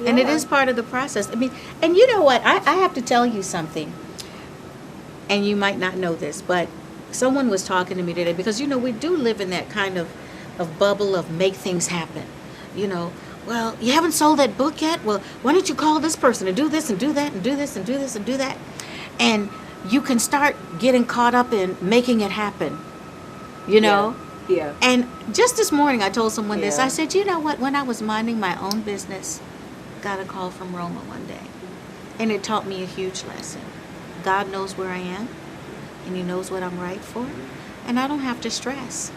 and it is part of the process. I mean, and you know what? I have to tell you something. And you might not know this, but someone was talking to me today because, you know, we do live in that kind of bubble of make things happen. You know, well, you haven't sold that book yet? Well, why don't you call this person and do this and do that and do this and do this and do that? And you can start getting caught up in making it happen, you know? Yeah. And just this morning, I told someone this. Yeah. I said, you know what? When I was minding my own business, got a call from Roma one day. And it taught me a huge lesson. God knows where I am, and He knows what I'm right for, and I don't have to stress.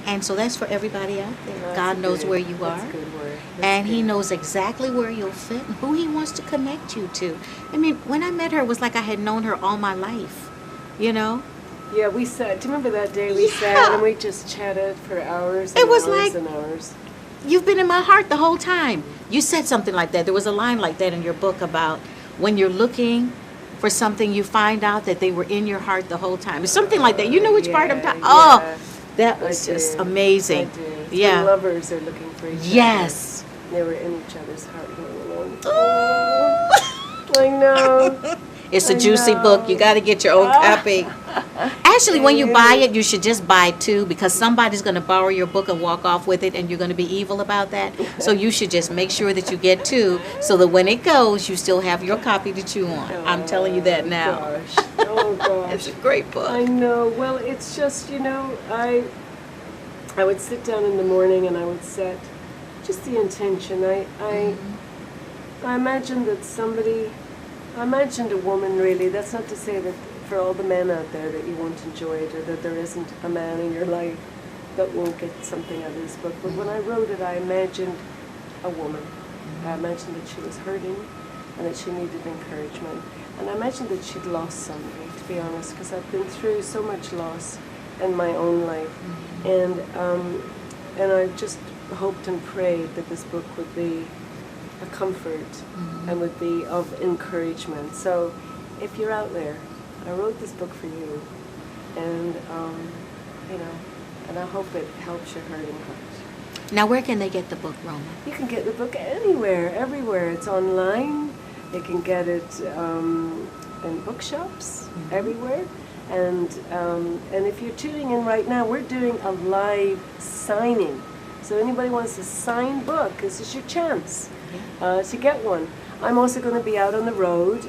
And so that's for everybody out there. That's God knows good. where you are. That's a good word. That's And He good. knows exactly where you'll fit and who He wants to connect you to. I mean, when I met her, it was like I had known her all my life, you know? Yeah, we sat. Do you remember that day we Yeah. sat and we just chatted for hours and It was hours like- and hours? You've been in my heart the whole time. You said something like that. There was a line like that in your book about when you're looking for something, you find out that they were in your heart the whole time. It's something like that. You know which part I'm talking. Oh, that was I just do. amazing. I do. It's Yeah. when lovers are looking for each Yes. other. They were in each other's heart going along. Oh. I know. It's a I juicy know. book. You got to get your own copy. Actually, when you buy it, you should just buy two because somebody's going to borrow your book and walk off with it, and you're going to be evil about that. So you should just make sure that you get two so that when it goes, you still have your copy to chew on. I'm telling you that now. Gosh. Oh gosh. It's a great book. I know. Well, it's just, you know, I would sit down in the morning and I would set just the intention. I imagined that I imagined a woman really. That's not to say that for all the men out there that you won't enjoy it or that there isn't a man in your life that won't get something out of this book. But when I wrote it, I imagined a woman. I imagined that she was hurting and that she needed encouragement. And I imagined that she'd lost somebody, to be honest, because I've been through so much loss in my own life. And I just hoped and prayed that this book would be a comfort and would be of encouragement. So if you're out there, I wrote this book for you, and you know, and I hope it helps your hurting heart. Now, where can they get the book, Roma? You can get the book anywhere, everywhere. It's online. You can get it in bookshops everywhere. And if you're tuning in right now, we're doing a live signing. So anybody wants a signed book, this is your chance to get one. I'm also going to be out on the road.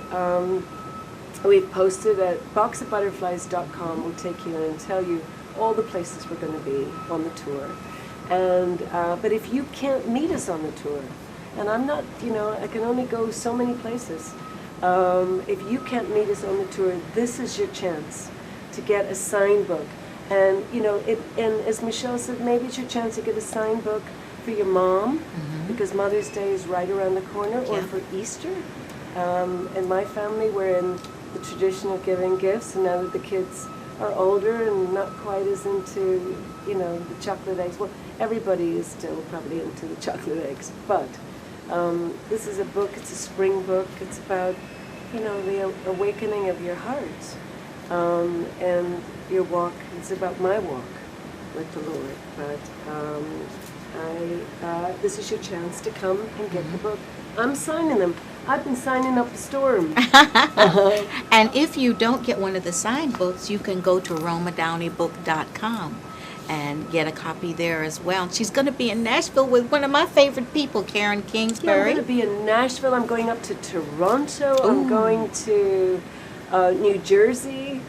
We've posted at boxofbutterflies.com. We'll take you in and tell you all the places we're going to be on the tour. And but if you can't meet us on the tour, and I'm not, you know, I can only go so many places. If you can't meet us on the tour, this is your chance to get a signed book. And you know, and as Michelle said, maybe it's your chance to get a signed book for your mom, because Mother's Day is right around the corner, or for Easter. In my family, we're in the tradition of giving gifts, and now that the kids are older and not quite as into, you know, the chocolate eggs. Well, everybody is still probably into the chocolate eggs, but this is a book. It's a spring book. It's about, you know, the awakening of your heart and your walk. It's about my walk with the Lord. But this is your chance to come and get the book. I'm signing them. I've been signing up a storm. And if you don't get one of the signed books, you can go to romadowneybook.com and get a copy there as well. She's going to be in Nashville with one of my favorite people, Karen Yeah, I'm Kingsbury. going to be in Nashville. I'm going up to Toronto. Ooh. I'm going to New Jersey.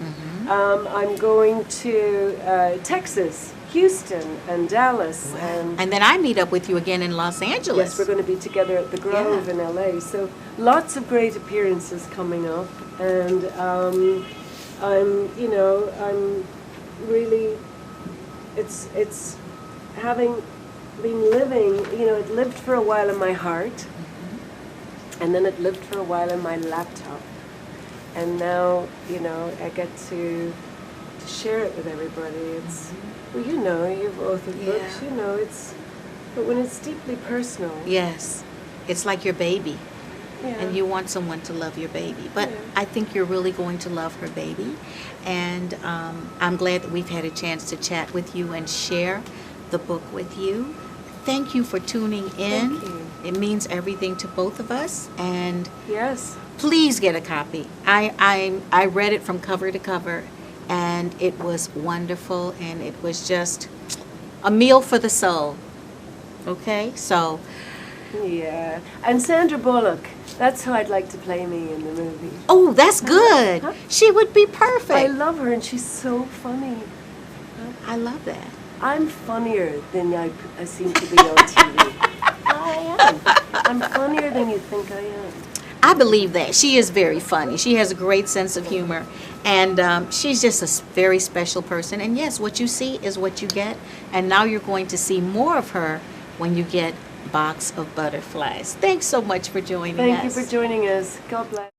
I'm going to Texas, Houston, and Dallas. And then I meet up with you again in Los Angeles. Yes, we're going to be together at the Grove in LA. So lots of great appearances coming up, and I'm really, it's having been living, it lived for a while in my heart, and then it lived for a while in my laptop, and now, I get to share it with everybody. It's, well, you've authored books, but when it's deeply personal. Yes, it's like your baby. Yeah. And you want someone to love your baby. But I think you're really going to love her baby. And I'm glad that we've had a chance to chat with you and share the book with you. Thank you for tuning in. Thank you. It means everything to both of us. And Yes. please get a copy. I read it from cover to cover, and it was wonderful, and it was just a meal for the soul. Okay, so Yeah. And Sandra Bullock, that's who I'd like to play me in the movie. oh, that's good. Huh? She would be I perfect. love her and she's so funny. I love that. I'm funnier than I seem to be on TV. I am. I'm funnier than you think I am. I believe that. She is very funny. She has a great sense of humor. And she's just a very special person. And yes, what you see is what you get. And now you're going to see more of her when you get Box of Butterflies. Thanks so much for joining us. Thank you for joining us. God bless.